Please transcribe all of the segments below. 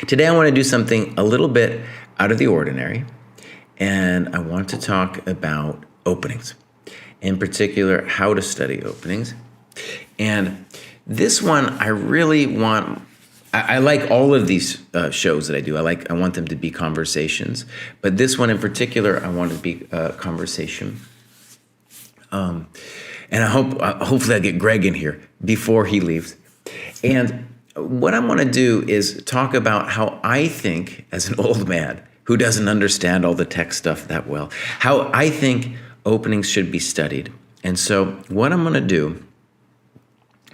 Today I want to do something a little bit out of the ordinary, and I want to talk about openings. In particular, how to study openings. And this one, I really want, I like all of these shows that I do. I want them to be conversations, but this one in particular, I want it to be a conversation. And hopefully I'll get Greg in here before he leaves. And what I want to do is talk about how I think, as an old man who doesn't understand all the tech stuff that well, how I think openings should be studied. And so what I'm going to do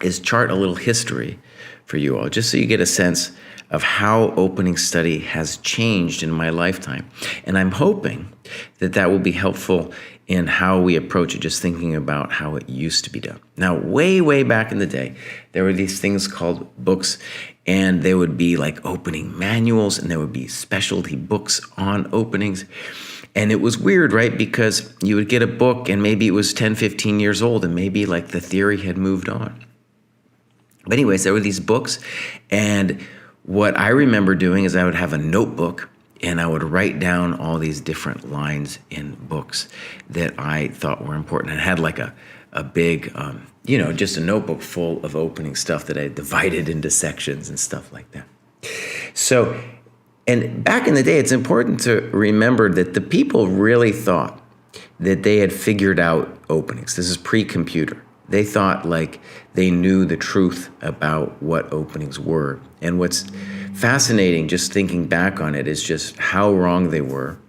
is chart a little history for you all, just so you get a sense of how opening study has changed in my lifetime. And I'm hoping that that will be helpful in how we approach it, just thinking about how it used to be done. Now, way, way back in the day, there were these things called books, and they would be like opening manuals, and there would be specialty books on openings. And it was weird, right? Because you would get a book and maybe it was 10, 15 years old and maybe like the theory had moved on. But anyways, there were these books. And what I remember doing is I would have a notebook and I would write down all these different lines in books that I thought were important. And I had like a big, just a notebook full of opening stuff that I divided into sections and stuff like that. So, and back in the day, it's important to remember that the people really thought that they had figured out openings. This is pre-computer. They thought like they knew the truth about what openings were. And what's fascinating, just thinking back on it, is just how wrong they were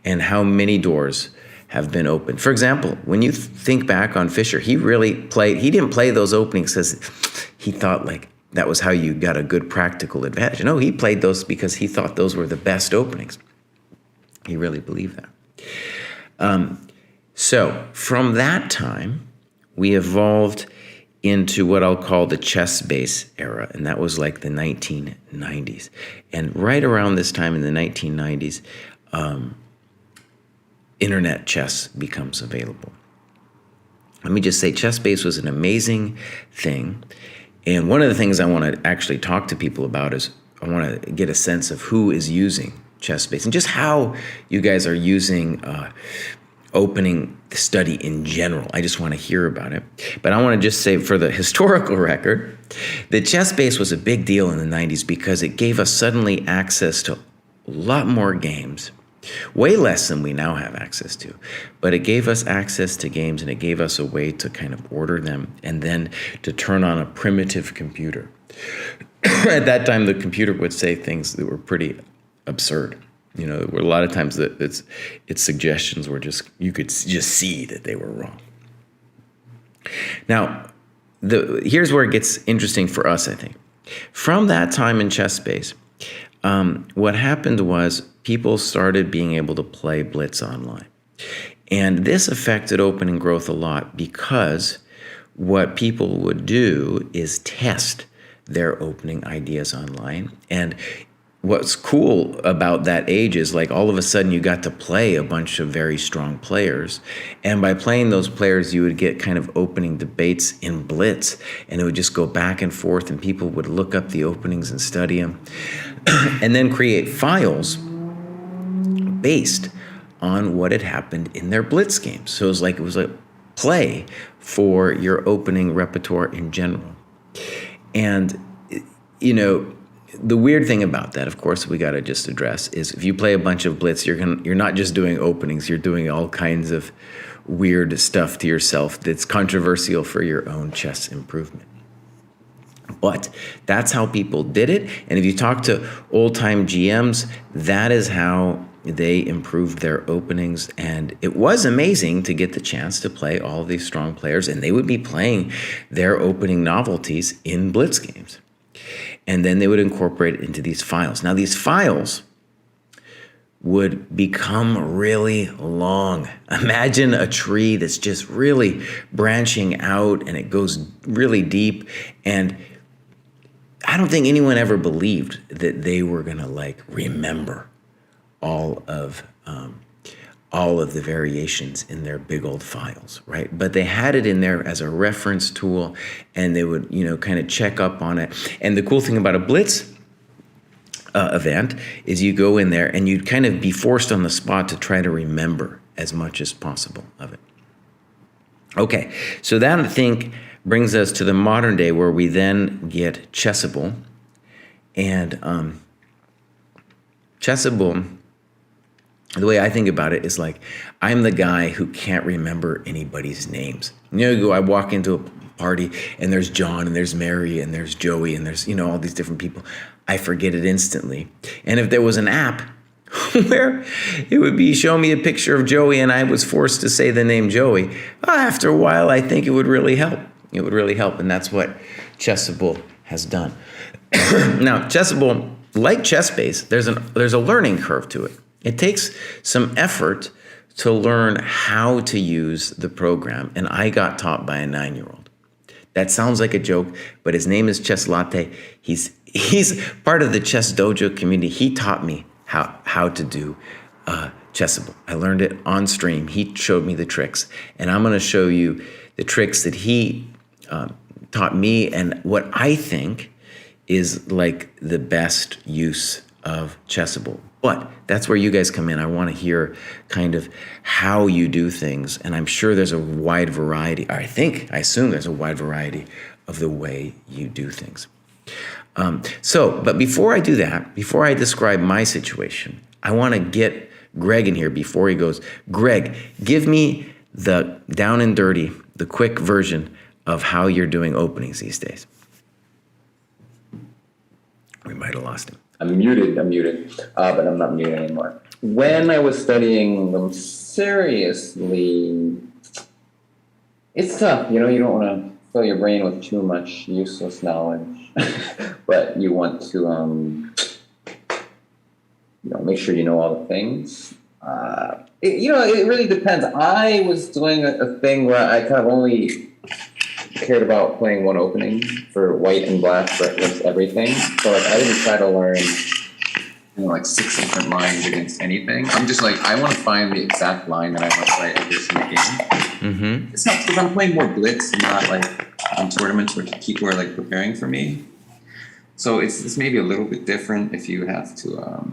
and how many doors have been opened. For example, when you think back on Fisher, he didn't play those openings because he thought like, that was how you got a good practical advantage. No, he played those because he thought those were the best openings. He really believed that. So from that time, we evolved into what I'll call the chess base era, and that was like the 1990s. And right around this time in the 1990s, internet chess becomes available. Let me just say, chess base was an amazing thing. And one of the things I want to actually talk to people about is I want to get a sense of who is using ChessBase and just how you guys are using opening study in general. I just want to hear about it. But I want to just say, for the historical record, that ChessBase was a big deal in the 90s because it gave us suddenly access to a lot more games. Way less than we now have access to, but it gave us access to games, and it gave us a way to kind of order them and then to turn on a primitive computer. At that time, the computer would say things that were pretty absurd. You know, there were a lot of times that its suggestions were just, you could just see that they were wrong. Now, here's where it gets interesting for us, I think. From that time in ChessBase, what happened was people started being able to play Blitz online. And this affected opening growth a lot because what people would do is test their opening ideas online. And what's cool about that age is like all of a sudden you got to play a bunch of very strong players. And by playing those players, you would get kind of opening debates in Blitz, and it would just go back and forth, and people would look up the openings and study them and then create files based on what had happened in their Blitz games. So it was a play for your opening repertoire in general. And, you know, the weird thing about that, of course, we got to just address is if you play a bunch of Blitz, you're not just doing openings, you're doing all kinds of weird stuff to yourself that's controversial for your own chess improvement. But that's how people did it. And if you talk to old-time GMs, that is how they improved their openings. And it was amazing to get the chance to play all of these strong players, and they would be playing their opening novelties in Blitz games. And then they would incorporate it into these files. Now, these files would become really long. Imagine a tree that's just really branching out, and it goes really deep. And I don't think anyone ever believed that they were gonna remember all of all of the variations in their big old files, right? But they had it in there as a reference tool, and they would, kind of check up on it. And the cool thing about a Blitz event is you go in there and you'd kind of be forced on the spot to try to remember as much as possible of it. Okay, so that, I think, brings us to the modern day, where we then get Chessable. And Chessable, the way I think about it is like, I'm the guy who can't remember anybody's names. I walk into a party and there's John and there's Mary and there's Joey and there's, all these different people. I forget it instantly. And if there was an app where it would be show me a picture of Joey and I was forced to say the name Joey, after a while, I think it would really help. It would really help. And that's what Chessable has done. Now, Chessable, like ChessBase, there's a learning curve to it. It takes some effort to learn how to use the program, and I got taught by a 9-year-old. That sounds like a joke, but his name is Chess Latte. He's part of the Chess Dojo community. He taught me how to do Chessable. I learned it on stream. He showed me the tricks, and I'm going to show you the tricks that he taught me and what I think is like the best use of Chessable. But that's where you guys come in. I want to hear kind of how you do things. And I'm sure there's a wide variety. I assume there's a wide variety of the way you do things. But before I do that, before I describe my situation, I want to get Greg in here before he goes. Greg, give me the down and dirty, the quick version of how you're doing openings these days. We might have lost him. I'm muted, but I'm not muted anymore. When I was studying them seriously, it's tough. You don't want to fill your brain with too much useless knowledge, but you want to, make sure you know all the things. It really depends. I was doing a thing where I kind of only cared about playing one opening for white and black for everything. So I didn't try to learn 6 different lines against anything. I'm just I want to find the exact line that I want to play every single game. Mm-hmm. It's not because I'm playing more blitz and not tournaments where people are preparing for me. So it's maybe a little bit different if you have to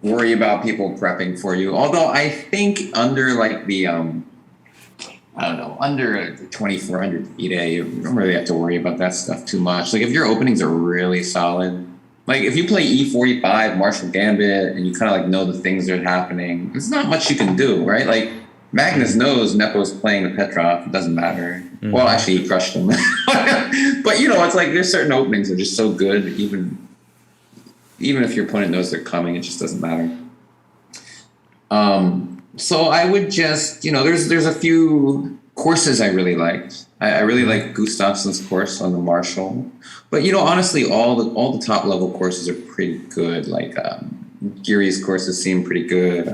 worry about people prepping for you. Although I think under under 2,400 FIDE, you don't really have to worry about that stuff too much. If your openings are really solid, if you play E4, E5, Marshall Gambit, and you kind of know the things that are happening, there's not much you can do, right? Magnus knows Nepo's playing the Petrov. It doesn't matter. Mm-hmm. Well, actually, he crushed him. But, it's there's certain openings that are just so good, even if your opponent knows they're coming, it just doesn't matter. So I would just, there's a few courses I really liked. I really like Gustafsson's course on the Marshall. But, honestly, all the top level courses are pretty good. Giri's courses seem pretty good.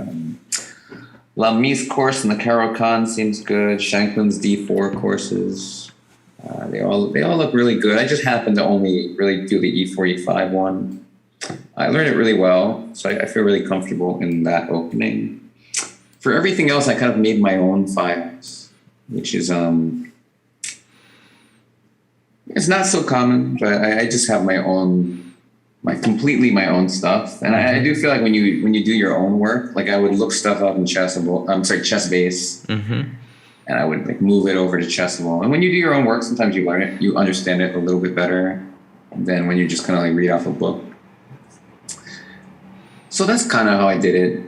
Lami's course in the Caro-Kann seems good. Shanklin's D4 courses, they all look really good. I just happen to only really do the E4, E5 one. I learned it really well, so I feel really comfortable in that opening. For everything else, I kind of made my own files, which is it's not so common, but I just have completely my own stuff. And I do feel when you do your own work, I would look stuff up in ChessBase, mm-hmm. and I would move it over to Chessable. And when you do your own work, sometimes you learn it, you understand it a little bit better than when you just kind of read off a book. So that's kind of how I did it.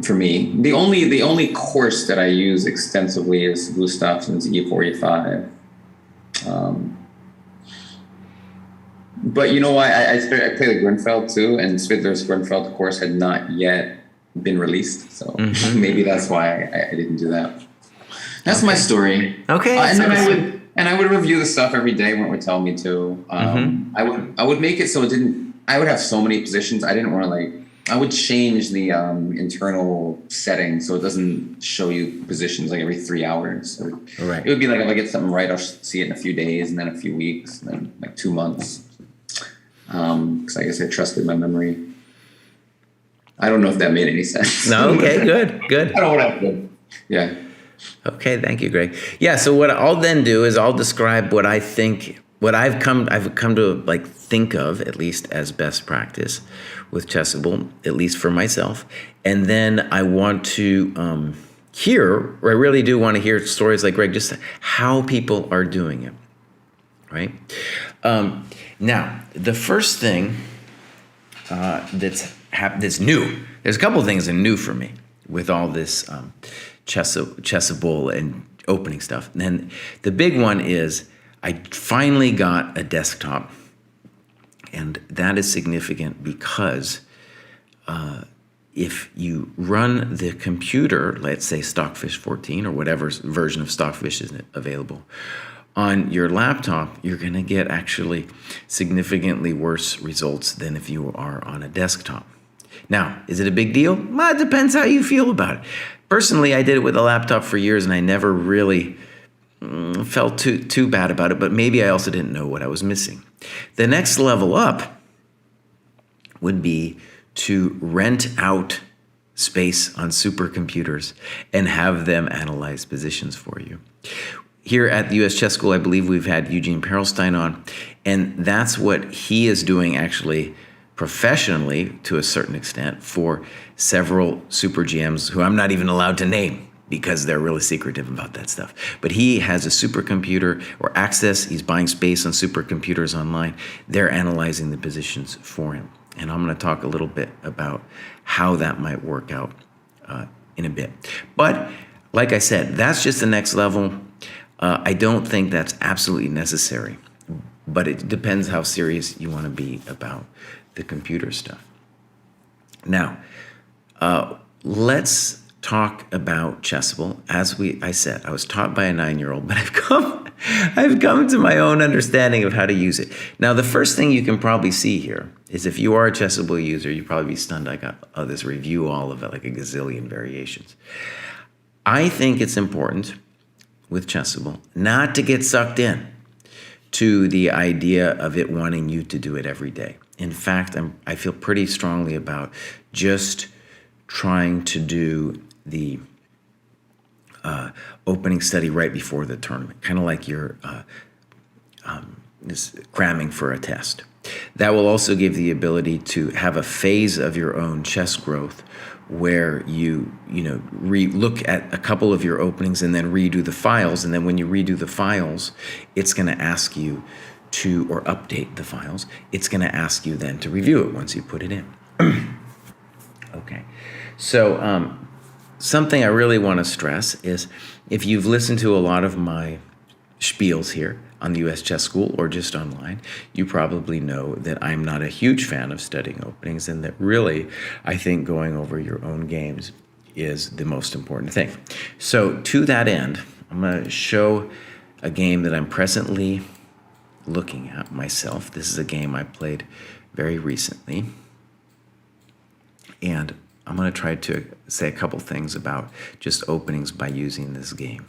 For me, the only course that I use extensively is Gustafsson's E4, E5. But I play the Grunfeld too, and Svidler's Grunfeld course had not yet been released, so mm-hmm. maybe that's why I didn't do that. That's my story. Okay, and I would review the stuff every day when it would tell me to. Mm-hmm. I would make it so it didn't. I would have so many positions. I didn't want to I would change the internal setting so it doesn't show you positions every 3 hours. So right. It would be if I get something right, I'll see it in a few days, and then a few weeks, and then 2 months. Because I guess I trusted my memory. I don't know if that made any sense. No, okay, good. I don't want to. Yeah. Okay, thank you, Greg. Yeah, so what I'll then do is I'll describe what I think, what I've come to like think of at least as best practice with Chessable, at least for myself, and then I want to hear, or I really do want to hear stories like Greg, just how people are doing it, right? Now, the first thing that's new. There's a couple of things that are new for me with all this Chessable and opening stuff. And then the big one is I finally got a desktop, and that is significant because if you run the computer, let's say Stockfish 14 or whatever version of Stockfish is available, on your laptop, you're going to get actually significantly worse results than if you are on a desktop. Now, is it a big deal? Well, it depends how you feel about it. Personally, I did it with a laptop for years, and I never really felt too bad about it, but maybe I also didn't know what I was missing. The next level up would be to rent out space on supercomputers and have them analyze positions for you. Here at the U.S. Chess School, I believe we've had Eugene Perelstein on, and that's what he is doing actually professionally to a certain extent for several super GMs who I'm not even allowed to name because they're really secretive about that stuff. But he has a supercomputer or access. He's buying space on supercomputers online. They're analyzing the positions for him. And I'm going to talk a little bit about how that might work out in a bit. But like I said, that's just the next level. I don't think that's absolutely necessary, but it depends how serious you want to be about the computer stuff. Now, let's talk about Chessable. As I said, I was taught by a 9-year-old, but I've come to my own understanding of how to use it. Now, the first thing you can probably see here is if you are a Chessable user, you'd probably be stunned. I got this review, all of it, like a gazillion variations. I think it's important with Chessable not to get sucked in to the idea of it wanting you to do it every day. In fact, I feel pretty strongly about just trying to do the opening study right before the tournament, kind of like you're cramming for a test. That will also give the ability to have a phase of your own chess growth where you look at a couple of your openings and then redo the files. And then when you redo the files, it's going to ask you to, or update the files, it's going to ask you then to review it once you put it in. Okay. So something I really want to stress is if you've listened to a lot of my spiels here on the U.S. Chess School or just online, you probably know that I'm not a huge fan of studying openings, and that really I think going over your own games is the most important thing. So to that end, I'm going to show a game that I'm presently looking at myself. This is a game I played very recently, and I'm going to try to say a couple things about just openings by using this game.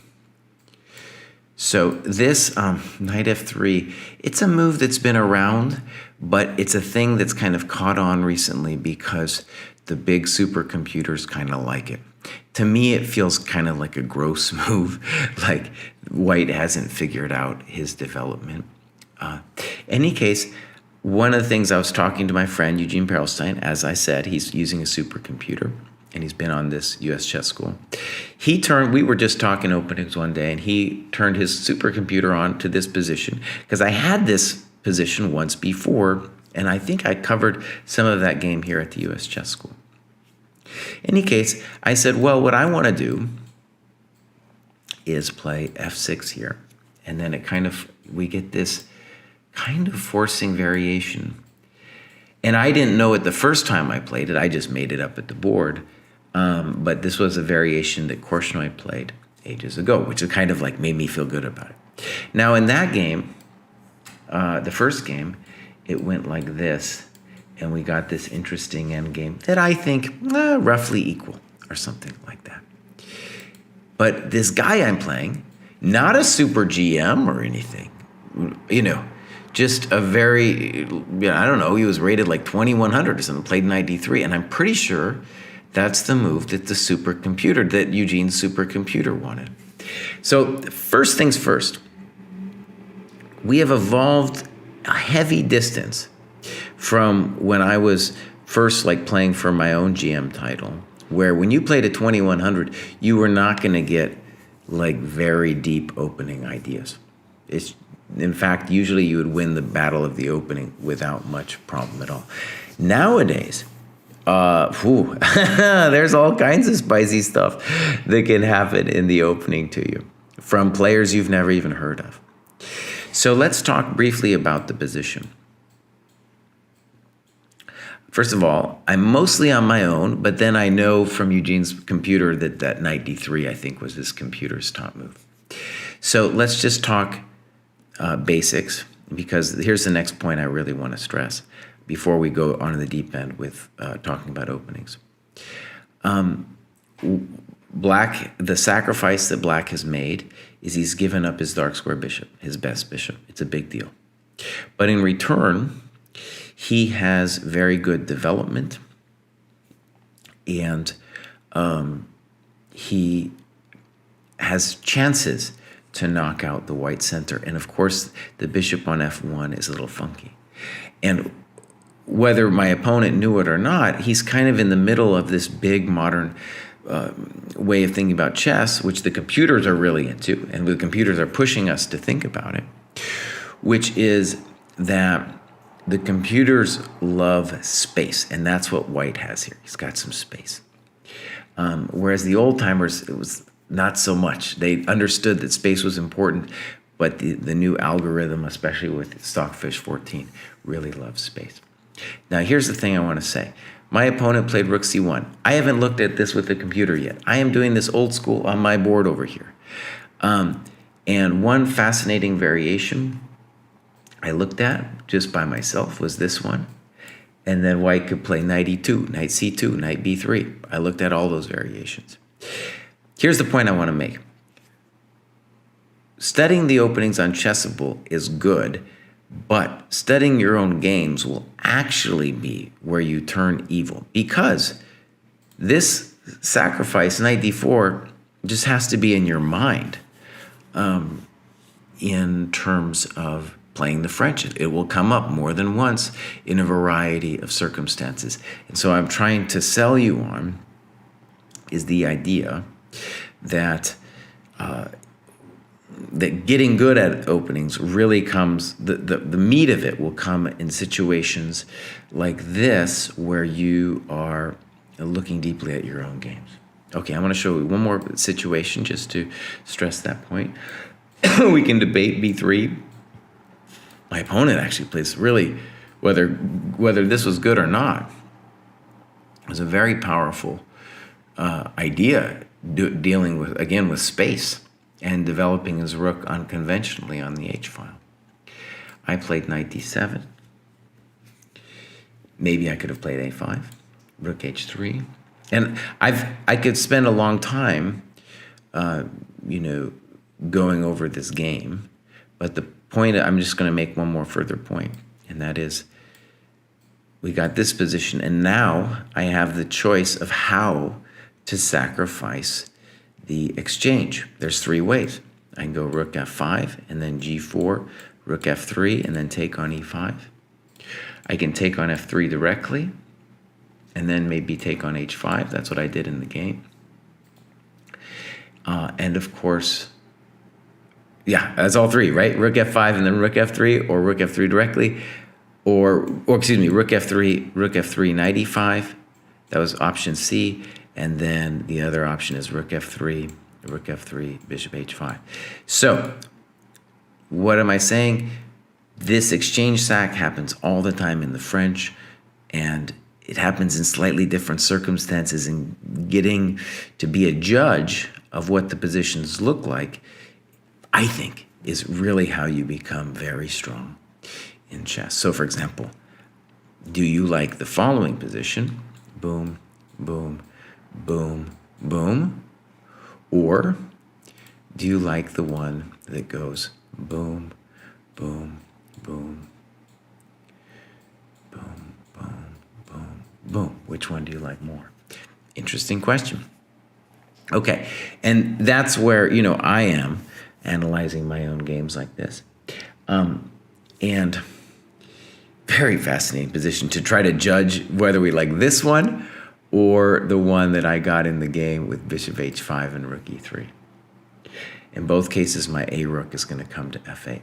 So this knight f3, it's a move that's been around, but it's a thing that's kind of caught on recently because the big supercomputers kind of like it. To me, it feels kind of like a gross move, like White hasn't figured out his development. Any case, one of the things I was talking to my friend Eugene Perelstein, as I said, he's using a supercomputer, and he's been on this U.S. Chess School. We were just talking openings one day, and he turned his supercomputer on to this position, because I had this position once before, and I think I covered some of that game here at the U.S. Chess School. In any case, I said, well, what I want to do is play f6 here, and then we get this kind of forcing variation. And I didn't know it the first time I played it. I just made it up at the board. But this was a variation that Korchnoi played ages ago, which kind of like made me feel good about it. Now in that game, the first game, it went like this, and we got this interesting endgame that I think roughly equal or something like that. But this guy I'm playing, not a super GM or anything, just a very, I don't know, he was rated like 2100 or something, played knight d3, and I'm pretty sure that's the move that that Eugene's supercomputer wanted. So first things first, we have evolved a heavy distance from when I was first like playing for my own GM title, where when you played at 2100, you were not going to get like very deep opening ideas. In fact, usually you would win the battle of the opening without much problem at all. Nowadays, there's all kinds of spicy stuff that can happen in the opening to you from players you've never even heard of. So let's talk briefly about the position. First of all, I'm mostly on my own, but then I know from Eugene's computer that knight d3, I think, was his computer's top move. So let's just talk basics, because here's the next point I really want to stress before we go on to the deep end with talking about openings. Black, the sacrifice that Black has made is he's given up his dark square bishop, his best bishop. It's a big deal. But in return, he has very good development, and he has chances to knock out the white center. And of course, the bishop on f1 is a little funky. And whether my opponent knew it or not, he's kind of in the middle of this big modern way of thinking about chess, which the computers are really into, and the computers are pushing us to think about it, which is that the computers love space, and that's what White has here. He's got some space. Whereas the old timers, it was not so much. They understood that space was important, but the new algorithm, especially with Stockfish 14, really loves space. Now, here's the thing I want to say. My opponent played rook c1. I haven't looked at this with the computer yet. I am doing this old school on my board over here. And one fascinating variation I looked at just by myself was this one. And then White could play knight e2, knight c2, knight b3. I looked at all those variations. Here's the point I want to make. Studying the openings on Chessable is good, but studying your own games will actually be where you turn evil, because this sacrifice, knight d4, just has to be in your mind in terms of playing the French. It will come up more than once in a variety of circumstances. And so I'm trying to sell you on is the idea that that getting good at openings really comes, the meat of it will come in situations like this where you are looking deeply at your own games. Okay, I want to show you one more situation just to stress that point. We can debate b3. My opponent actually plays really, whether this was good or not, it was a very powerful idea dealing with, again, with space and developing his rook unconventionally on the h-file. I played knight d7. Maybe I could have played a5, rook h3. And I could spend a long time, going over this game. But the point, I'm just going to make one more further point, and that is we got this position, and now I have the choice of how to sacrifice the exchange. There's three ways. I can go rook f5 and then g4, rook f3, and then take on e5. I can take on f3 directly and then maybe take on h5. That's what I did in the game. And of course, yeah, that's all three, right? Rook f5 and then rook f3, or rook f3 directly, or excuse me, rook f3, knight e5. That was option C. And then the other option is rook f3, bishop h5. So what am I saying? This exchange sack happens all the time in the French, and it happens in slightly different circumstances, and getting to be a judge of what the positions look like, I think, is really how you become very strong in chess. So for example, do you like the following position? Boom, boom, boom, boom. Or do you like the one that goes boom, boom, boom, boom, boom, boom, boom. Which one do you like more? Interesting question. Okay, and that's where, I am analyzing my own games like this. And very fascinating position to try to judge whether we like this one or the one that I got in the game with bishop h5 and rook e3. In both cases, my a rook is going to come to f8.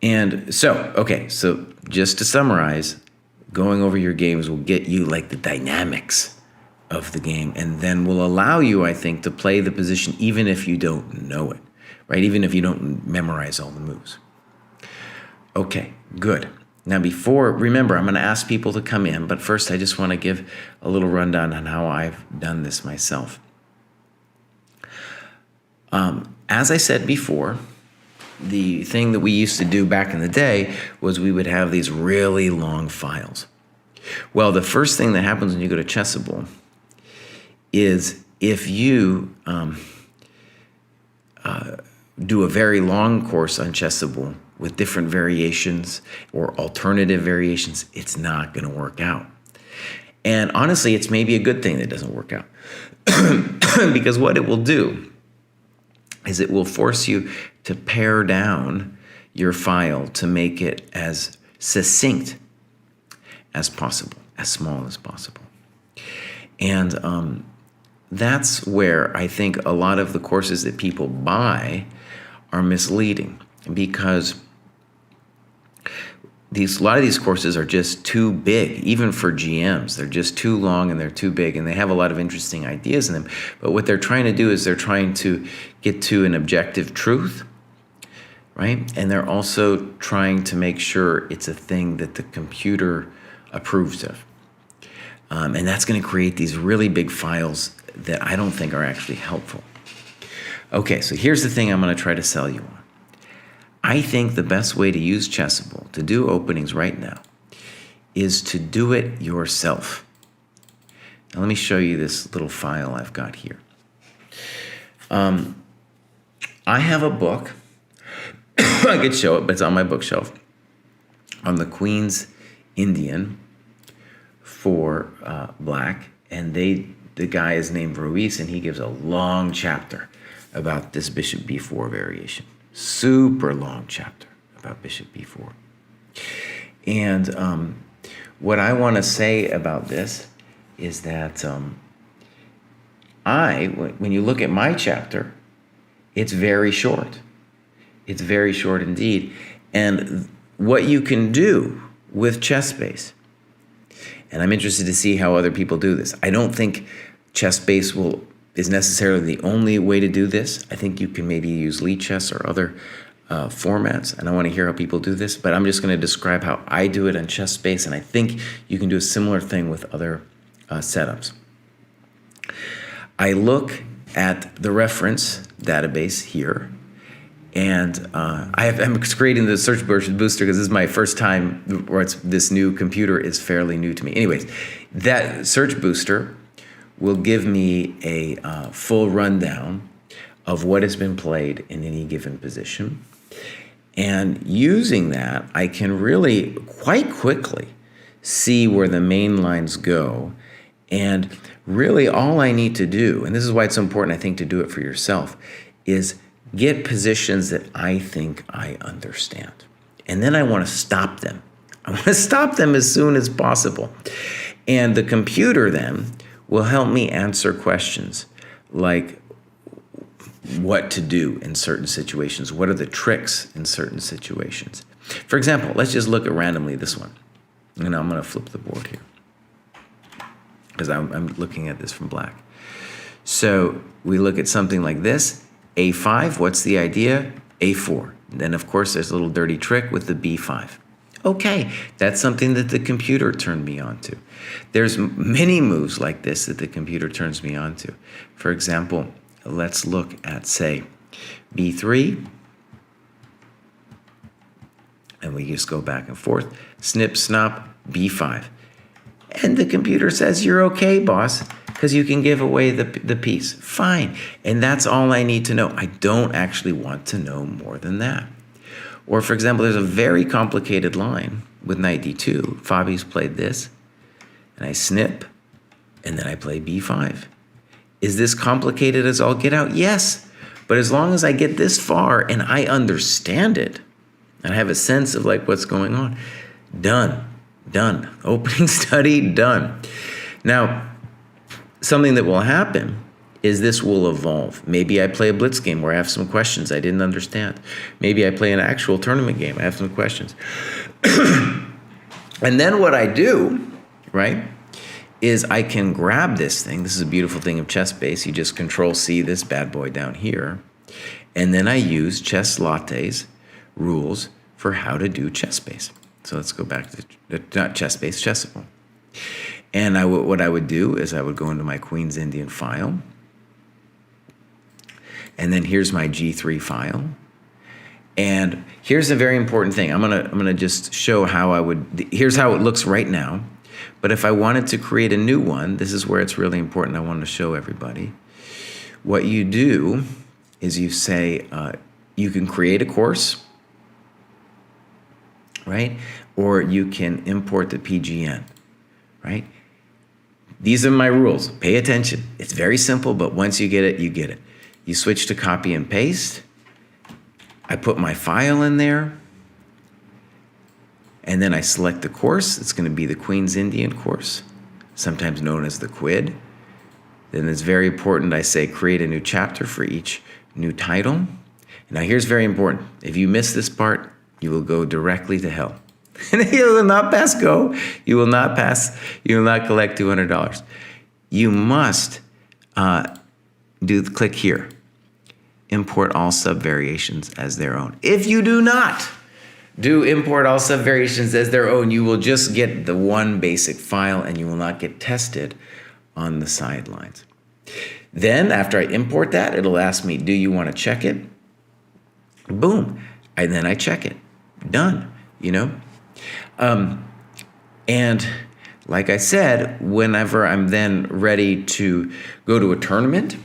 And so just to summarize, going over your games will get you like the dynamics of the game, and then will allow you, I think, to play the position even if you don't know it, right? Even if you don't memorize all the moves. Okay, good. Now remember, I'm going to ask people to come in, but first I just want to give a little rundown on how I've done this myself. As I said before, the thing that we used to do back in the day was we would have these really long files. Well, the first thing that happens when you go to Chessable is if you do a very long course on Chessable with different variations or alternative variations, it's not going to work out. And honestly, it's maybe a good thing that it doesn't work out. Because what it will do is it will force you to pare down your file to make it as succinct as possible, as small as possible. And that's where I think a lot of the courses that people buy are misleading, because a lot of these courses are just too big, even for GMs. They're just too long and they're too big, and they have a lot of interesting ideas in them. But what they're trying to do is they're trying to get to an objective truth, right? And they're also trying to make sure it's a thing that the computer approves of. And that's going to create these really big files that I don't think are actually helpful. Okay, so here's the thing I'm going to try to sell you on. I think the best way to use Chessable, to do openings right now, is to do it yourself. Now let me show you this little file I've got here. I have a book. I could show it, but it's on my bookshelf, on the Queen's Indian for black, and the guy is named Ruiz, and he gives a long chapter about this bishop b4 variation. Super long chapter about bishop b4. And what I want to say about this is that when you look at my chapter, it's very short. It's very short indeed. And what you can do with ChessBase, and I'm interested to see how other people do this. I don't think ChessBase is necessarily the only way to do this. I think you can maybe use Lichess or other formats, and I want to hear how people do this, but I'm just going to describe how I do it on ChessBase, and I think you can do a similar thing with other setups. I look at the reference database here, and I'm creating the search booster because this is my first time, or this new computer is fairly new to me. Anyways, that search booster will give me a full rundown of what has been played in any given position. And using that, I can really quite quickly see where the main lines go. And really all I need to do, and this is why it's so important, I think, to do it for yourself, is get positions that I think I understand. And then I want to stop them. I want to stop them as soon as possible. And the computer then will help me answer questions like what to do in certain situations. What are the tricks in certain situations? For example, let's just look at randomly this one. And I'm going to flip the board here because I'm looking at this from black. So we look at something like this. A5, what's the idea? A4. Then, of course, there's a little dirty trick with the B5. Okay, that's something that the computer turned me on to. There's many moves like this that the computer turns me on to. For example, let's look at, say, B3. And we just go back and forth. Snip, snop, B5. And the computer says, you're okay, boss, because you can give away the piece. Fine. And that's all I need to know. I don't actually want to know more than that. Or for example, there's a very complicated line with knight d2. Fabi's played this, and I snip, and then I play b5. Is this complicated as all get out? Yes. But as long as I get this far and I understand it, and I have a sense of like what's going on, done. Opening study, done. Now, something that will happen is this will evolve. Maybe I play a blitz game where I have some questions I didn't understand. Maybe I play an actual tournament game. I have some questions. And then what I do, right, is I can grab this thing. This is a beautiful thing of chess base. You just control C this bad boy down here. And then I use Chess Latte's rules for how to do chess base. So let's go back to not chess base, Chessable. And what I would do is I would go into my Queen's Indian file. And then here's my G3 file. And here's a very important thing. I'm gonna just show how here's how it looks right now. But if I wanted to create a new one, this is where it's really important. I want to show everybody. What you do is you say, you can create a course, right? Or you can import the PGN, right? These are my rules. Pay attention. It's very simple, but once you get it, you get it. You switch to copy and paste. I put my file in there. And then I select the course. It's going to be the Queen's Indian course, sometimes known as the QUID. Then it's very important I say create a new chapter for each new title. Now here's very important. If you miss this part, you will go directly to hell. And you will not pass go. You will not pass. You will not collect $200. You must click here. Import all subvariations as their own. If you do not do import all subvariations as their own, you will just get the one basic file and you will not get tested on the sidelines. Then after I import that, it'll ask me, do you want to check it? Boom. And then I check it. Done, you know? And like I said, whenever I'm then ready to go to a tournament,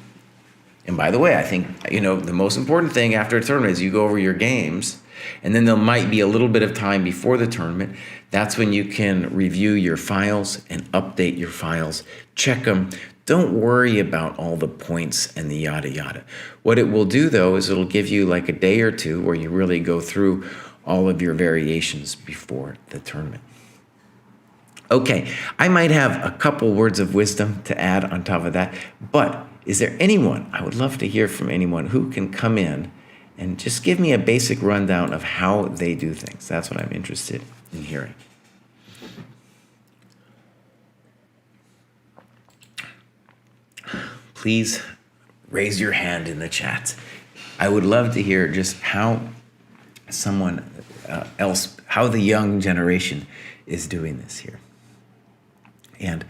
and by the way, I think, you know, the most important thing after a tournament is you go over your games, and then there might be a little bit of time before the tournament. That's when you can review your files and update your files, check them. Don't worry about all the points and the yada yada. What it will do though is it'll give you like a day or two where you really go through all of your variations before the tournament. Okay, I might have a couple words of wisdom to add on top of that, but is there anyone, I would love to hear from anyone who can come in and just give me a basic rundown of how they do things. That's what I'm interested in hearing. Please raise your hand in the chat. I would love to hear just how someone else, how the young generation is doing this here. And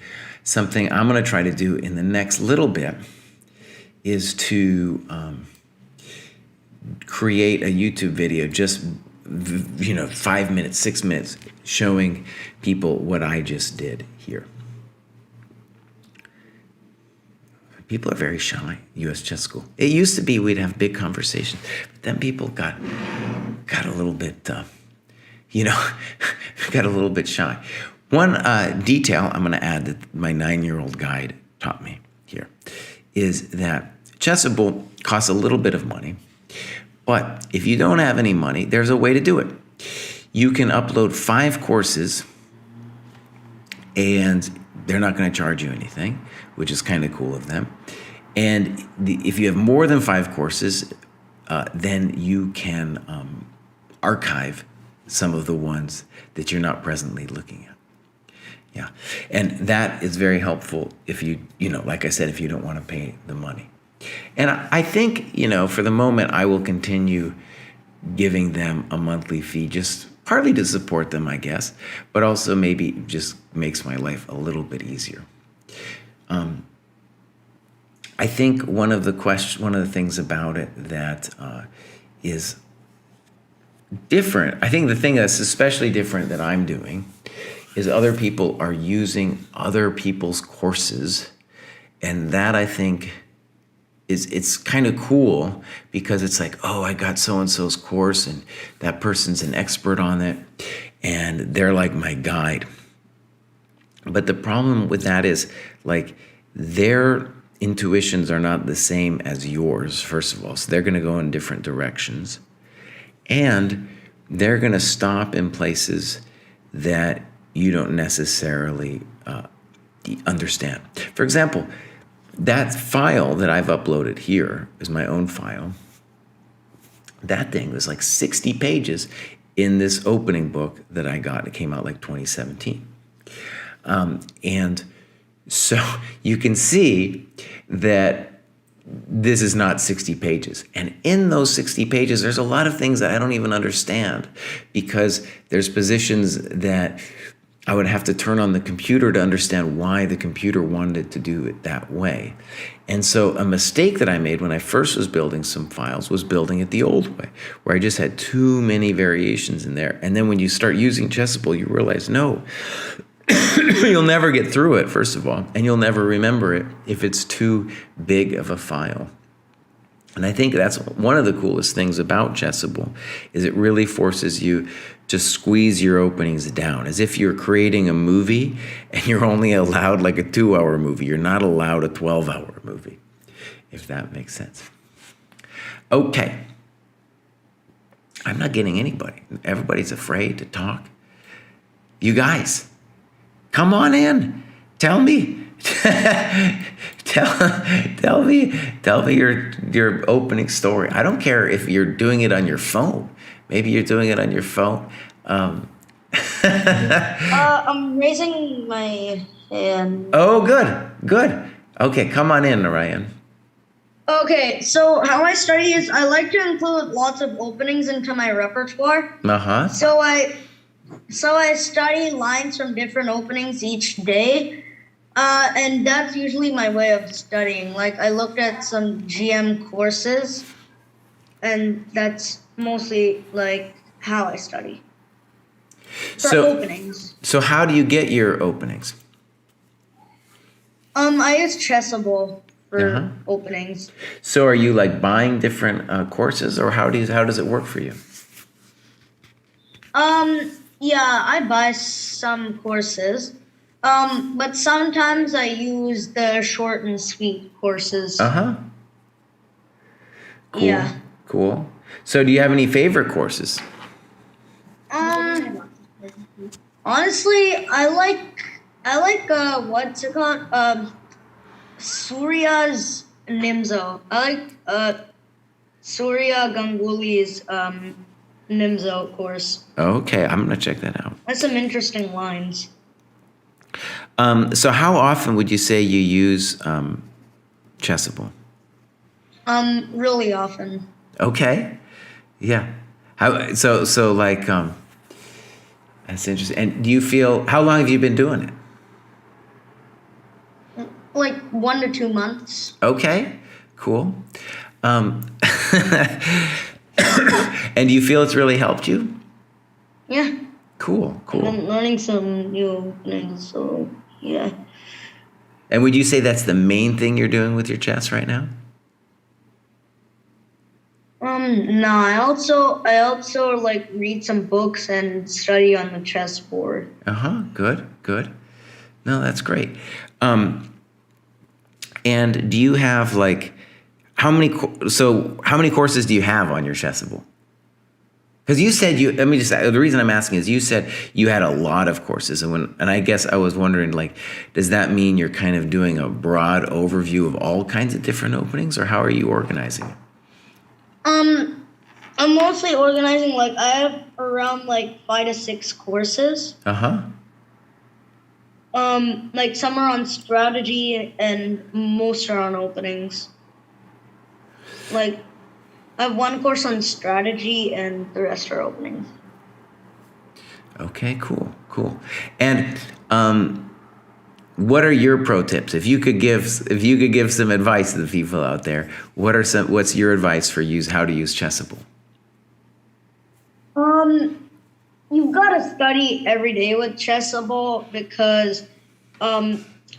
something I'm going to try to do in the next little bit is to create a YouTube video, just 5 minutes, 6 minutes, showing people what I just did here. People are very shy, U.S. Chess School. It used to be we'd have big conversations, but then people got a little bit, got a little bit shy. One detail I'm going to add that my 9-year-old guide taught me here is that Chessable costs a little bit of money, but if you don't have any money, there's a way to do it. You can upload 5 courses, and they're not going to charge you anything, which is kind of cool of them. And if you have more than 5 courses, then you can archive some of the ones that you're not presently looking at. Yeah, and that is very helpful if like I said, if you don't want to pay the money. And I think, for the moment, I will continue giving them a monthly fee, just partly to support them, I guess, but also maybe just makes my life a little bit easier. I think one of the things about it that is different, I think the thing that's especially different that I'm doing is other people are using other people's courses, and that I think it's kind of cool because it's like, oh, I got so and so's course, and that person's an expert on it, and they're like my guide. But the problem with that is, like, their intuitions are not the same as yours, first of all. So they're going to go in different directions. And they're going to stop in places that you don't necessarily understand. For example, that file that I've uploaded here is my own file. That thing was like 60 pages in this opening book that I got. It came out like 2017. And so you can see that this is not 60 pages. And in those 60 pages, there's a lot of things that I don't even understand, because there's positions that I would have to turn on the computer to understand why the computer wanted it to do it that way. And so a mistake that I made when I first was building some files was building it the old way, where I just had too many variations in there. And then when you start using Chessable, you realize, no, you'll never get through it, first of all, and you'll never remember it if it's too big of a file. And I think that's one of the coolest things about Chessable, is it really forces you to squeeze your openings down, as if you're creating a movie and you're only allowed like a 2-hour movie. You're not allowed a 12-hour movie, if that makes sense. Okay. I'm not getting anybody. Everybody's afraid to talk. You guys, come on in. Tell me. tell me your opening story. I don't care if you're doing it on your phone. Maybe you're doing it on your phone. I'm raising my hand. Oh, good. Okay, come on in, Narayan. Okay, so how I study is I like to include lots of openings into my repertoire. Uh-huh. So I study lines from different openings each day. And that's usually my way of studying. Like, I looked at some GM courses, and that's mostly like how I study for openings. So how do you get your openings? I use Chessable for openings. So are you like buying different courses, or how does it work for you? Yeah, I buy some courses. But sometimes I use the short and sweet courses. Uh-huh. Cool. Yeah. Cool. So do you have any favorite courses? Honestly, I like what's it called? Surya's Nimzo. I like Surya Ganguly's Nimzo course. Okay, I'm gonna check that out. That's some interesting lines. So how often would you say you use Chessable? Really often. Okay. Yeah. So like that's interesting. And do you feel, how long have you been doing it? Like 1 to 2 months. Okay. Cool. And do you feel it's really helped you? Yeah. Cool. I'm learning some new things, so yeah. And would you say that's the main thing you're doing with your chess right now? No, I also like read some books and study on the chessboard. Good. No, that's great. And do you have like, how many courses do you have on your Chessable? Because you said the reason I'm asking is you said you had a lot of courses, and I guess I was wondering, like, does that mean you're kind of doing a broad overview of all kinds of different openings, or how are you organizing it? I'm mostly organizing, like, I have around like 5 to 6 courses. Like some are on strategy and most are on openings. Like, I have one course on strategy and the rest are openings. Okay, cool. And what are your pro tips? If you could give some advice to the people out there, what's your advice for how to use Chessable? You've got to study every day with Chessable because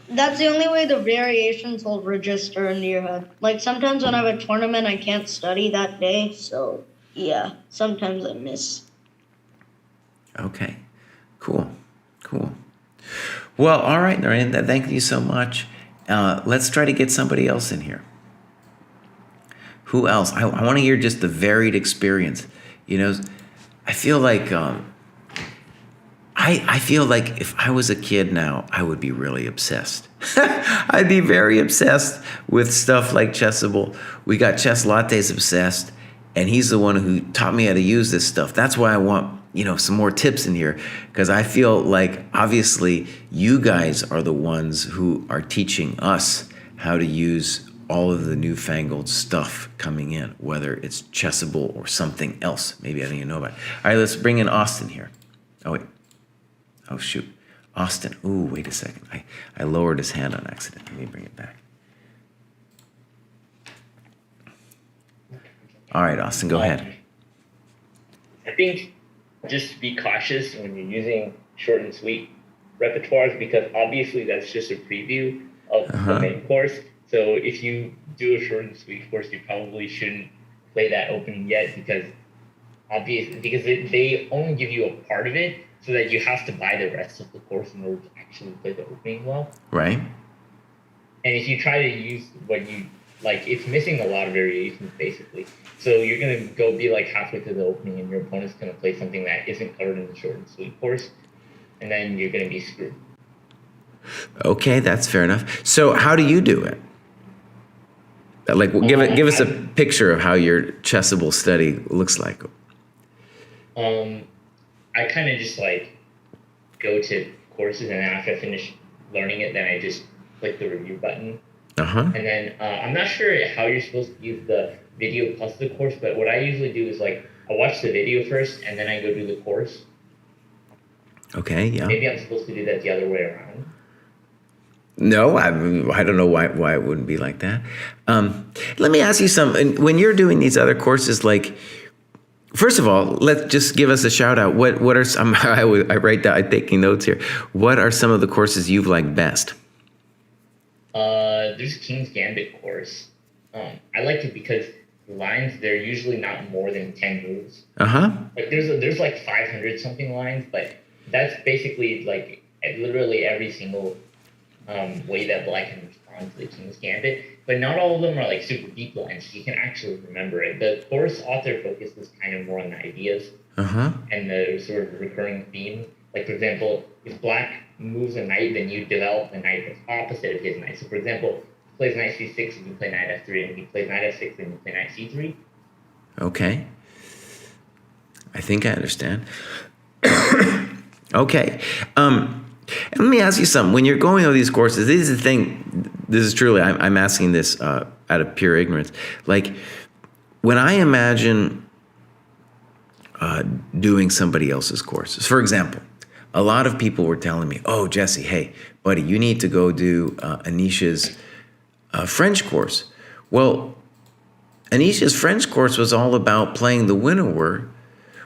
That's the only way the variations will register into your head. Like sometimes when I have a tournament, I can't study that day. So yeah, sometimes I miss. Okay, cool. Well, all right, Narendra, thank you so much. Let's try to get somebody else in here. Who else? I want to hear just the varied experience. You know, I feel like I feel like if I was a kid now, I would be really obsessed. I'd be very obsessed with stuff like Chessable. We got Chess Latte's obsessed, and he's the one who taught me how to use this stuff. That's why I want, some more tips in here, because I feel like obviously you guys are the ones who are teaching us how to use all of the newfangled stuff coming in, whether it's Chessable or something else. Maybe I didn't even know about it. All right, let's bring in Austin here. Oh, wait. Oh, shoot. Austin. Ooh, wait a second. I lowered his hand on accident. Let me bring it back. All right, Austin, go ahead. I think just be cautious when you're using short and sweet repertoires, because obviously that's just a preview of the main course. So if you do a short and sweet course, you probably shouldn't play that opening yet, because they only give you a part of it, so that you have to buy the rest of the course in order to actually play the opening well. Right. And if you try to use what you like, it's missing a lot of variations basically. So you're gonna go be like halfway through the opening, and your opponent's gonna play something that isn't covered in the short and sweet course, and then you're gonna be screwed. Okay, that's fair enough. So how do you do it? Like, give us a picture of how your Chessable study looks like. I kind of just like go to courses, and then after I finish learning it, then I just click the review button. And then I'm not sure how you're supposed to use the video plus the course, but what I usually do is like I watch the video first, and then I go do the course. Okay, yeah. Maybe I'm supposed to do that the other way around. No, I don't know why it wouldn't be like that. Let me ask you something. When you're doing these other courses, like, first of all, let's just give us a shout out. What are some? I write down. I'm taking notes here. What are some of the courses you've liked best? There's King's Gambit course. I like it because the lines, they're usually not more than 10 moves. Like there's like 500 something lines, but that's basically like literally every single way that Black can respond to the King's Gambit. But not all of them are like super deep lines, so you can actually remember it. The course author focuses kind of more on the ideas and the sort of recurring themes. Like, for example, if Black moves a knight, then you develop a knight that's opposite of his knight. So, for example, he plays knight c6, and you play knight f3, and if he plays knight f6, then you play knight c3. Okay. I think I understand. Okay. And let me ask you something. When you're going over these courses, this is the thing. This is truly, I'm asking this out of pure ignorance. Like, when I imagine doing somebody else's courses, for example, a lot of people were telling me, "Oh, Jesse, hey, buddy, you need to go do Anisha's French course." Well, Anisha's French course was all about playing the winnower,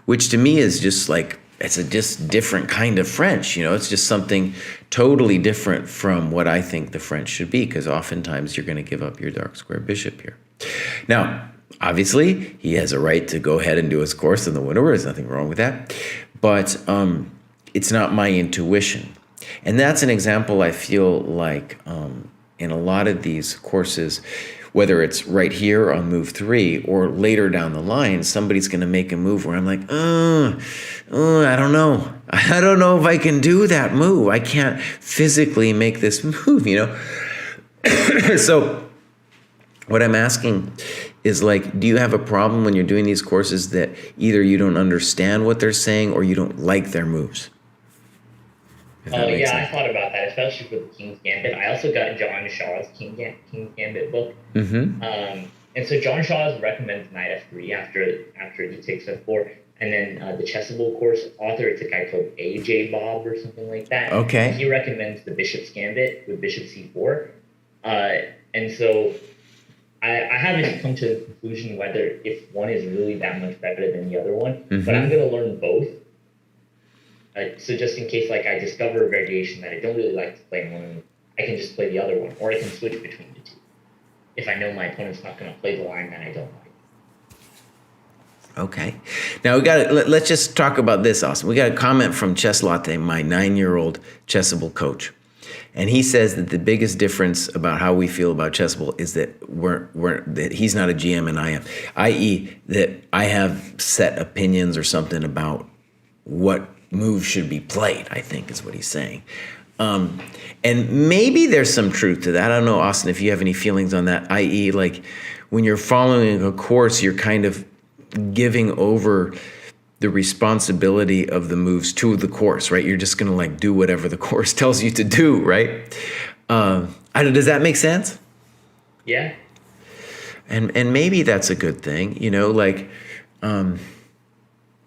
which to me is just like, it's a just different kind of French. It's just something totally different from what I think the French should be, because oftentimes you're going to give up your dark square bishop here. Now, obviously, he has a right to go ahead and do his course in the winnower. There's nothing wrong with that. But it's not my intuition. And that's an example I feel like in a lot of these courses, whether it's right here on move 3 or later down the line, somebody's going to make a move where I'm like, I don't know. I don't know if I can do that move. I can't physically make this move, So what I'm asking is, like, do you have a problem when you're doing these courses that either you don't understand what they're saying or you don't like their moves? Yeah, I thought about that, especially for the King's Gambit. I also got John Shaw's King's Gambit book. And so John Shaw recommends knight f3 after he takes f4. And then the Chessable course author, it's a guy called AJ Bob or something like that. Okay. He recommends the Bishop's Gambit with Bishop c4. And so I haven't come to the conclusion whether if one is really that much better than the other one, but I'm going to learn both. So just in case, like, I discover a variation that I don't really like to play in one, I can just play the other one, or I can switch between the two if I know my opponent's not going to play the line that I don't like. Okay. Now let's just talk about this, Austin. We got a comment from Chess Latte, my 9-year-old Chessable coach. And he says that the biggest difference about how we feel about Chessable is that that he's not a GM and I am, i.e. that I have set opinions or something about what move should be played, I think is what he's saying. And maybe there's some truth to that. I don't know, Austin, if you have any feelings on that, i.e. like when you're following a course, you're kind of giving over the responsibility of the moves to the course, right? You're just going to like do whatever the course tells you to do, right? Does that make sense? Yeah. And maybe that's a good thing,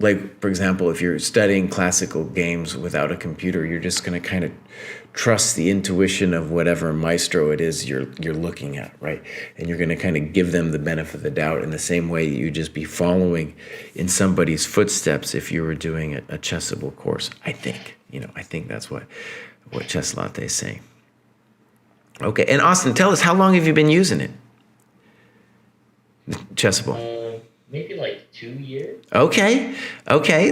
like for example, if you're studying classical games without a computer, you're just going to kind of trust the intuition of whatever maestro it is you're looking at, right? And you're going to kind of give them the benefit of the doubt in the same way you'd just be following in somebody's footsteps if you were doing a Chessable course. I think, I think that's what Chess Latte is saying. Okay, and Austin, tell us, how long have you been using it? Chessable. Maybe like 2 years. Okay.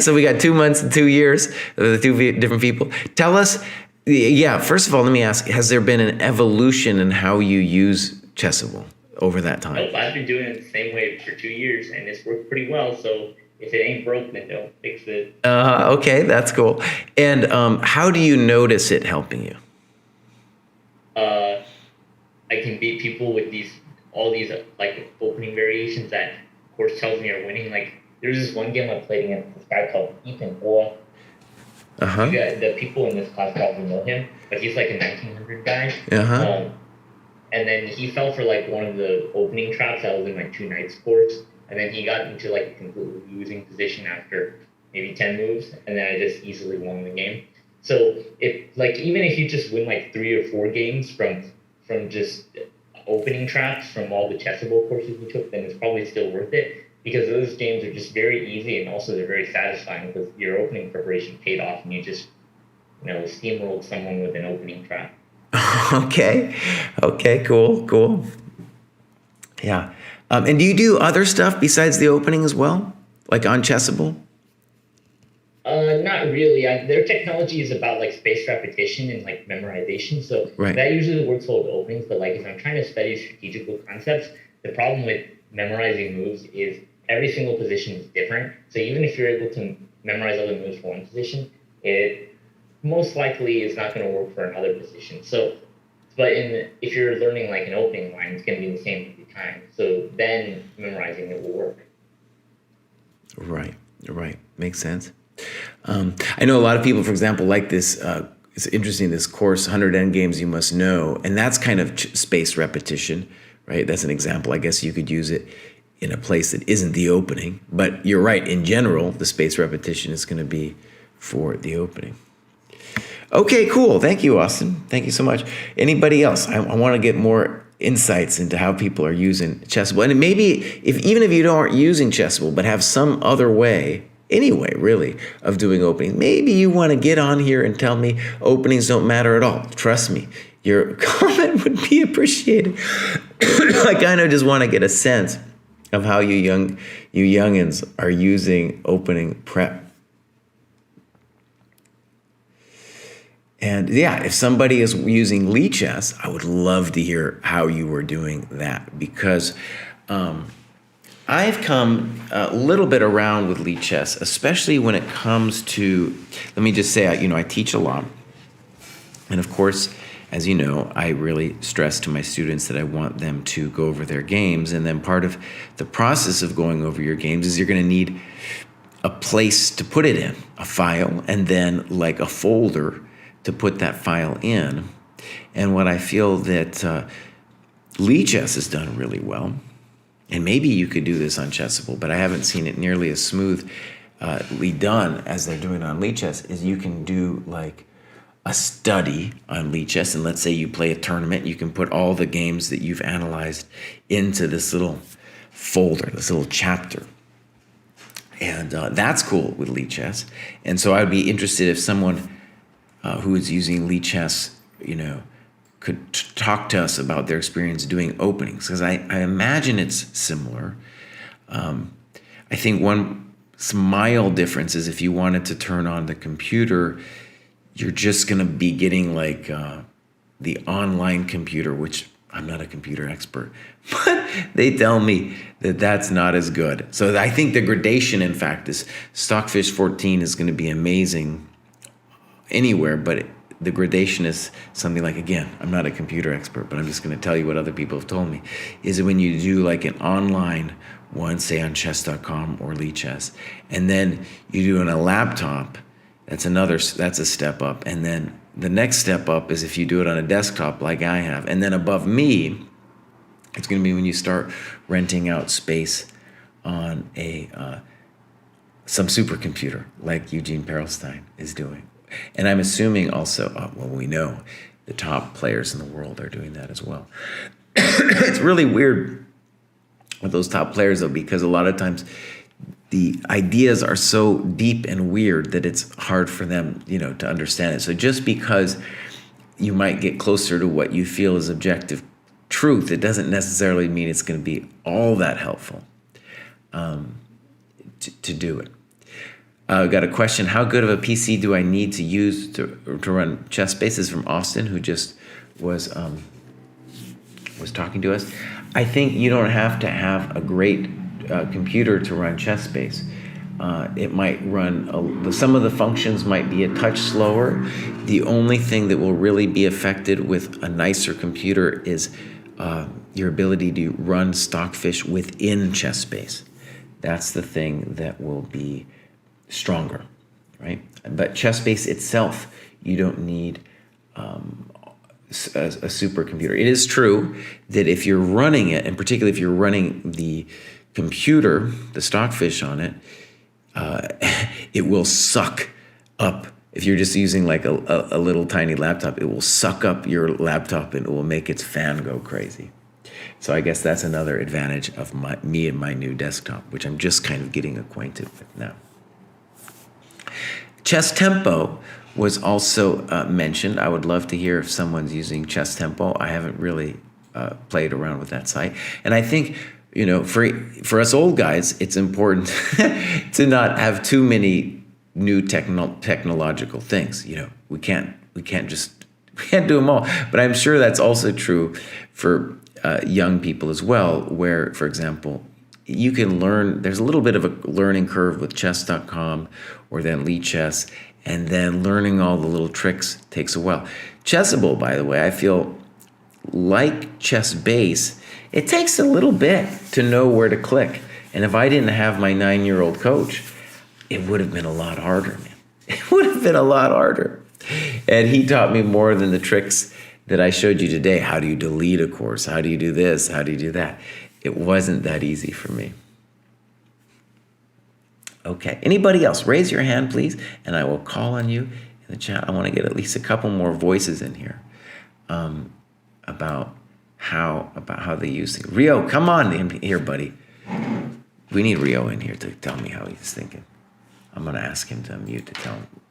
So we got 2 months and 2 years, the two different people. Tell us, first of all, let me ask, has there been an evolution in how you use Chessable over that time? Nope, I've been doing it the same way for 2 years, and it's worked pretty well. So if it ain't broke, then don't fix it. Okay, that's cool. And how do you notice it helping you? I can beat people with all these like opening variations that course tells me are winning. Like there's this one game I played against this guy called Ethan Boa. The people in this class probably know him, but he's like a 1900 guy. And then he fell for like one of the opening traps that was in like 2 nights course, and then he got into like a completely losing position after maybe 10 moves, and then I just easily won the game. So even if you just win like 3 or 4 games from just opening traps from all the Chessable courses you took, then it's probably still worth it, because those games are just very easy, and also they're very satisfying because your opening preparation paid off and you just steamrolled someone with an opening trap. Okay, cool. Yeah. And do you do other stuff besides the opening as well, like on Chessable? Not really. Their technology is about like spaced repetition and like memorization, so right. That usually works well with openings. But like if I'm trying to study strategical concepts, the problem with memorizing moves is every single position is different. So even if you're able to memorize other moves for one position, it most likely is not going to work for another position. So, if you're learning like an opening line, it's going to be the same every time. So then memorizing it will work. Right. Makes sense. I know a lot of people, for example, like this. It's interesting, this course, 100 Endgames You Must Know, and that's kind of spaced repetition, right? That's an example. I guess you could use it in a place that isn't the opening, but you're right. In general, the spaced repetition is going to be for the opening. Okay, cool. Thank you, Austin. Thank you so much. Anybody else? I want to get more insights into how people are using Chessable, and maybe even if you aren't using Chessable, but have some other way. Anyway, really, of doing openings. Maybe you want to get on here and tell me openings don't matter at all. Trust me, your comment would be appreciated. I kind of just want to get a sense of how you youngins are using opening prep. And yeah, if somebody is using Lichess, I would love to hear how you were doing that, because I've come a little bit around with Lichess, especially when it comes to, let me just say, I teach a lot. And of course, as you know, I really stress to my students that I want them to go over their games. And then part of the process of going over your games is you're going to need a place to put it in, a file, and then like a folder to put that file in. And what I feel that Lichess has done really well, and maybe you could do this on Chessable, but I haven't seen it nearly as smoothly done as they're doing on Lichess, is you can do like a study on Lichess, and let's say you play a tournament, you can put all the games that you've analyzed into this little folder, this little chapter. And that's cool with Lichess. And so I would be interested if someone who is using Lichess, could talk to us about their experience doing openings, because I imagine it's similar. I think one mild difference is if you wanted to turn on the computer, you're just going to be getting like the online computer, which I'm not a computer expert, but they tell me that that's not as good. So I think the gradation, in fact, is Stockfish 14 is going to be amazing anywhere, but the gradation is something like, again, I'm not a computer expert, but I'm just going to tell you what other people have told me, is when you do like an online one, say on chess.com or Lichess, and then you do it on a laptop, that's a step up. And then the next step up is if you do it on a desktop like I have. And then above me, it's going to be when you start renting out space on some supercomputer like Eugene Perelstein is doing. And I'm assuming also, well, we know the top players in the world are doing that as well. It's really weird with those top players, though, because a lot of times the ideas are so deep and weird that it's hard for them, to understand it. So just because you might get closer to what you feel is objective truth, it doesn't necessarily mean it's going to be all that helpful to do it. Got a question. How good of a PC do I need to use to run ChessBase? This is from Austin, who just was talking to us. I think you don't have to have a great computer to run ChessBase. It might run, some of the functions might be a touch slower. The only thing that will really be affected with a nicer computer is your ability to run Stockfish within ChessBase. That's the thing that will be stronger, right? But ChessBase itself, you don't need a supercomputer. It is true that if you're running it, and particularly if you're running the computer, the Stockfish on it, it will suck up. If you're just using like a little tiny laptop, it will suck up your laptop and it will make its fan go crazy. So I guess that's another advantage of me and my new desktop, which I'm just kind of getting acquainted with now. Chess Tempo was also mentioned. I would love to hear if someone's using Chess Tempo. I haven't really played around with that site. And I think, for us old guys, it's important to not have too many new technological things. We can't do them all. But I'm sure that's also true for young people as well, where, for example, you can learn, there's a little bit of a learning curve with chess.com or then Lichess, and then learning all the little tricks takes a while. Chessable, by the way, I feel like ChessBase, it takes a little bit to know where to click. And if I didn't have my 9-year-old coach, it would have been a lot harder, man. It would have been a lot harder. And he taught me more than the tricks that I showed you today. How do you delete a course? How do you do this? How do you do that? It wasn't that easy for me. Okay, anybody else? Raise your hand, please, and I will call on you in the chat. I want to get at least a couple more voices in here about how they use things. Rio, come on in here, buddy. We need Rio in here to tell me how he's thinking. I'm going to ask him to unmute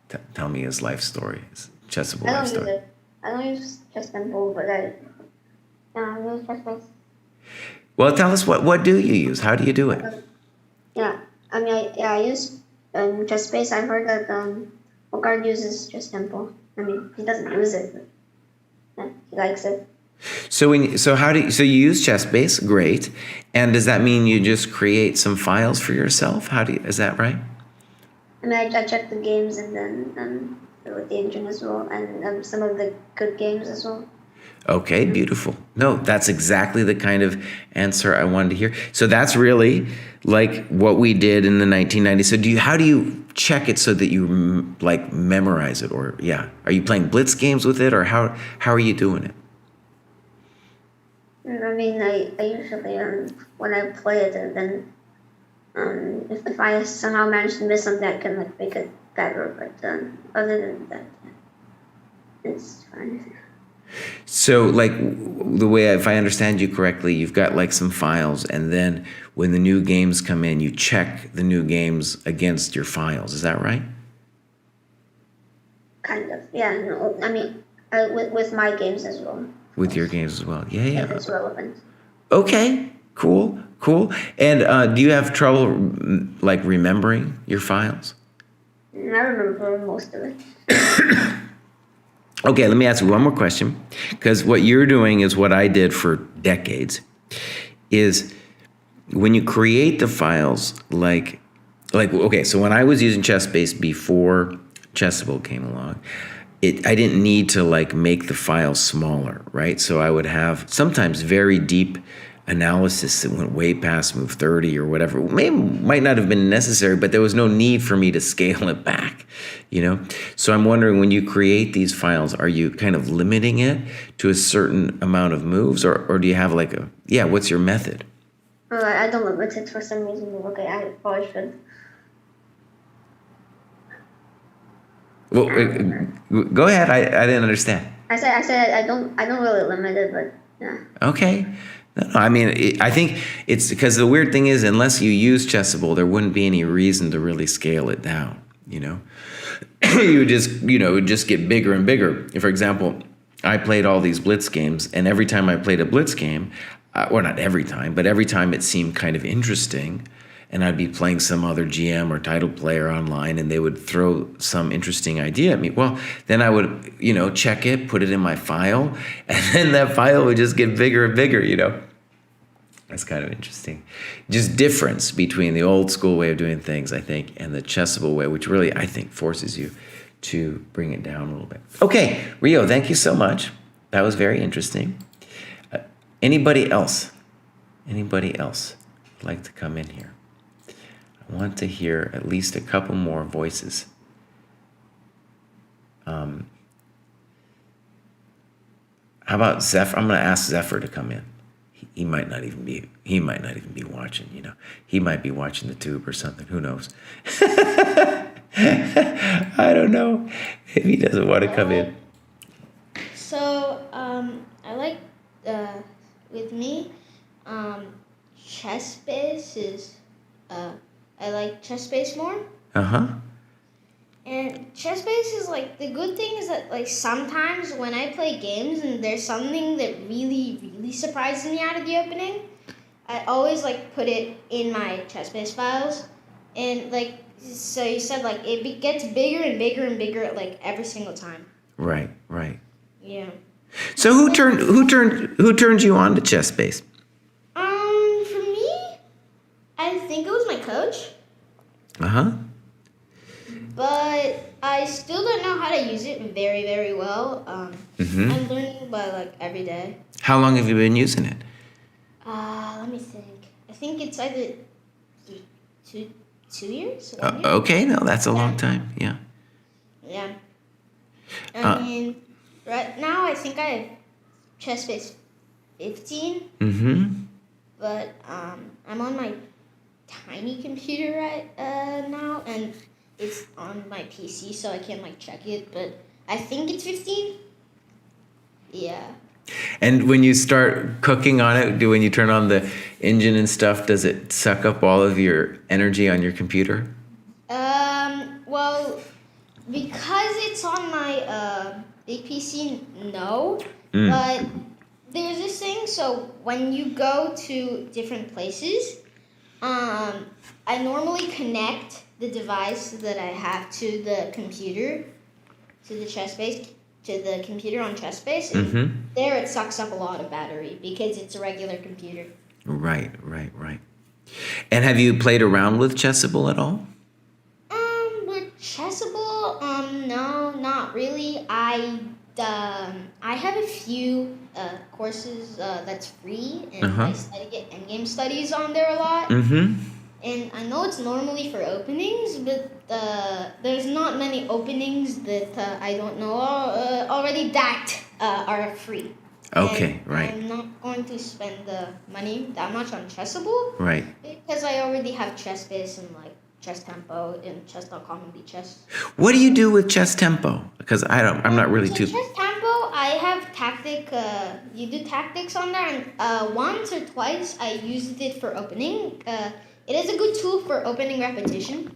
to tell me his life story, his chessable life story. I don't use Chess Temple, but I use ChessBase. Well, tell us what do you use? How do you do it? I use ChessBase. I've heard that Bogart uses Chess Temple. He doesn't use it, but he likes it. So you use ChessBase? Great. And does that mean you just create some files for yourself? Is that right? I check the games and then with the engine as well, and some of the good games as well. Okay, beautiful. No, that's exactly the kind of answer I wanted to hear. So that's really like what we did in the 1990s. So how do you check it so that you memorize it? Or are you playing blitz games with it, or how are you doing it? I usually when I play it, and then if I somehow manage to miss something, I can make it better. But other than that, it's fine. So the way, if I understand you correctly, you've got some files, and then when the new games come in, you check the new games against your files. Is that right? Kind of, yeah. No, with my games as well. With your games as well. Yeah. If it's relevant. Okay, cool. And do you have trouble like remembering your files? I remember most of it. Okay, let me ask you one more question, because what you're doing is what I did for decades. Is when you create the files, like okay, so when I was using ChessBase before Chessable came along, I didn't need to like make the file smaller, right? So I would have sometimes very deep analysis that went way past move 30 or whatever. Might not have been necessary, but there was no need for me to scale it back, you know? So I'm wondering, when you create these files, are you kind of limiting it to a certain amount of moves, or do you have like what's your method? I don't limit it for some reason. Okay, I probably should. Well, go ahead. I didn't understand. I said I don't really limit it, but yeah. Okay. No, I mean, I think it's because the weird thing is, unless you use Chessable, there wouldn't be any reason to really scale it down, you know? You would just, it would just get bigger and bigger. For example, I played all these Blitz games, and every time I played a Blitz game, or not every time, but every time it seemed kind of interesting, and I'd be playing some other GM or title player online, and they would throw some interesting idea at me. Well, then I would, check it, put it in my file, and then that file would just get bigger and bigger, That's kind of interesting. Just difference between the old school way of doing things, I think, and the Chessable way, which really, I think, forces you to bring it down a little bit. Okay, Rio, thank you so much. That was very interesting. Anybody else? Anybody else would like to come in here? I want to hear at least a couple more voices. How about Zephyr? I'm going to ask Zephyr to come in. He might not even be watching, He might be watching the tube or something. Who knows? I don't know if he doesn't want to come in. So, I like, with me, ChessBase is, I like ChessBase more. Uh-huh. And ChessBase is like, the good thing is that like sometimes when I play games and there's something that really, really surprises me out of the opening, I always like put it in my ChessBase files. And like, so you said like it gets bigger and bigger and bigger like every single time. Right. Yeah. So who turned you on to ChessBase? For me, I think it was my coach. Uh-huh. But I still don't know how to use it very, very well. I'm learning by like every day. How long have you been using it? Let me think. I think it's either 2 years. Okay, no, that's a long time. Yeah. Yeah. I mean, right now I think I have ChessBase 15. But I'm on my tiny computer right now, and it's on my PC, so I can't like check it. But I think it's 15. Yeah. And when you start cooking on it, when you turn on the engine and stuff, does it suck up all of your energy on your computer? Well, because it's on my big PC, no. But there's this thing. So when you go to different places, I normally connect the device that I have to the computer, to the ChessBase, to the computer on ChessBase, and there it sucks up a lot of battery because it's a regular computer. Right. And have you played around with Chessable at all? With Chessable, no, not really. I have a few courses that's free, and I get endgame studies on there a lot. And I know it's normally for openings, but there's not many openings that I don't know already that are free. Okay, and right. I'm not going to spend the money that much on Chessable. Right. Because I already have ChessBase and like Chess Tempo and Chess.com and BChess. What do you do with Chess Tempo? Because I'm not really too. Chess Tempo, I have you do tactics on there, and once or twice I used it for opening. It is a good tool for opening repetition.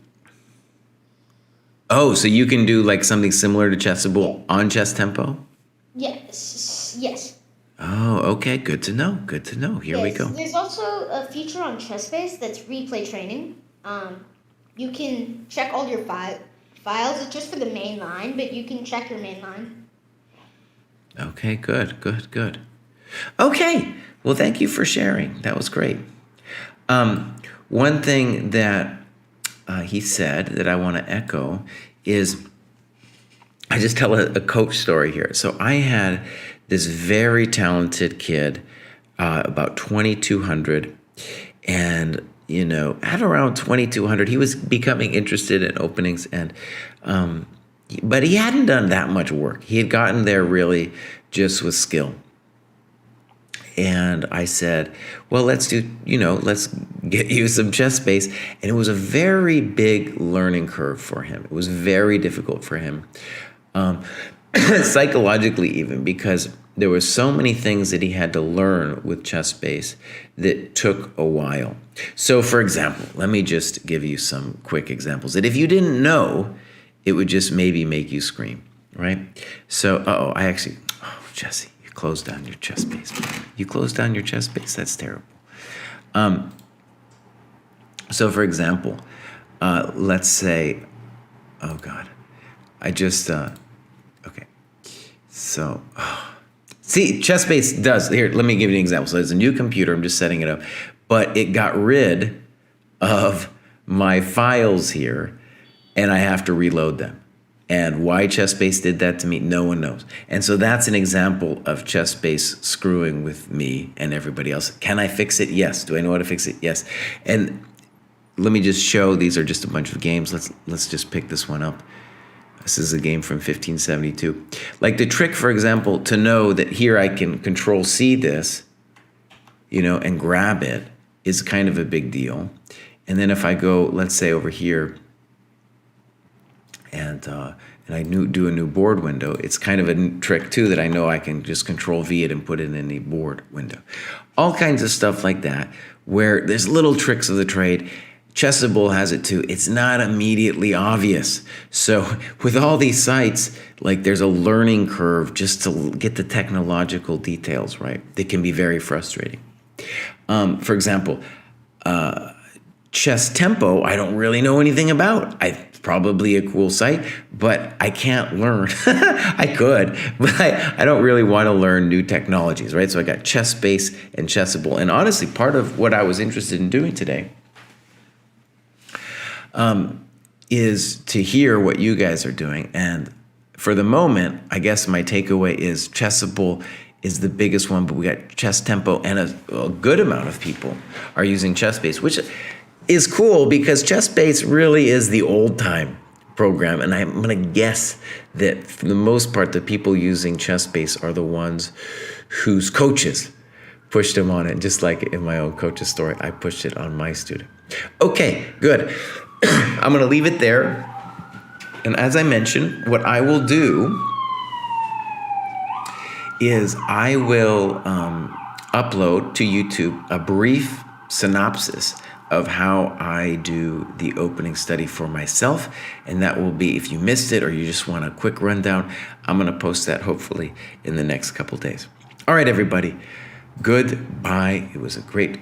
Oh, so you can do like something similar to Chessable on Chess Tempo? Oh, okay. Good to know. Good to know. Here we Yes, go. there's also a feature on ChessBase that's replay training. You can check all your files. It's just for the main line, but you can check your main line. Okay, good. Okay, well, thank you for sharing. That was great. One thing that he said that I want to echo is, I just tell a coach story here. So I had this very talented kid, about 2,200, and at around 2,200, he was becoming interested in openings, and but he hadn't done that much work. He had gotten there really just with skill. And I said, well, let's get you some ChessBase. And it was a very big learning curve for him. It was very difficult for him, psychologically even, because there were so many things that he had to learn with ChessBase that took a while. So, for example, let me just give you some quick examples that if you didn't know, it would just maybe make you scream, right? So, Jesse, you closed down your ChessBase. You closed down your ChessBase? That's terrible. So, for example, let's say, oh God, okay. So, see, ChessBase does, here, let me give you an example. So there's a new computer, I'm just setting it up, but it got rid of my files here, and I have to reload them. And why ChessBase did that to me, no one knows. And so that's an example of ChessBase screwing with me and everybody else. Can I fix it? Yes. Do I know how to fix it? Yes. And let me just show, these are just a bunch of games. Let's just pick this one up. This is a game from 1572. Like the trick, for example, to know that here I can Control C this, and grab it is kind of a big deal. And then if I go, let's say over here, and I do a new board window, it's kind of a trick too that I know I can just Control V it and put it in the board window. All kinds of stuff like that, where there's little tricks of the trade. Chessable has it too. It's not immediately obvious. So with all these sites, like there's a learning curve just to get the technological details right. They can be very frustrating. For example, Chess Tempo, I don't really know anything about. It's probably a cool site, but I can't learn. I could, but I don't really want to learn new technologies, right? So I got ChessBase and Chessable. And honestly, part of what I was interested in doing today is to hear what you guys are doing. And for the moment, I guess my takeaway is Chessable is the biggest one, but we got Chess Tempo, and a good amount of people are using ChessBase, which is cool because ChessBase really is the old time program. And I'm going to guess that for the most part, the people using ChessBase are the ones whose coaches pushed them on it. Just like in my own coach's story, I pushed it on my student. Okay, good. I'm going to leave it there. And as I mentioned, what I will do is I will upload to YouTube a brief synopsis of how I do the opening study for myself. And that will be, if you missed it or you just want a quick rundown, I'm going to post that hopefully in the next couple days. All right, everybody. Goodbye. It was a great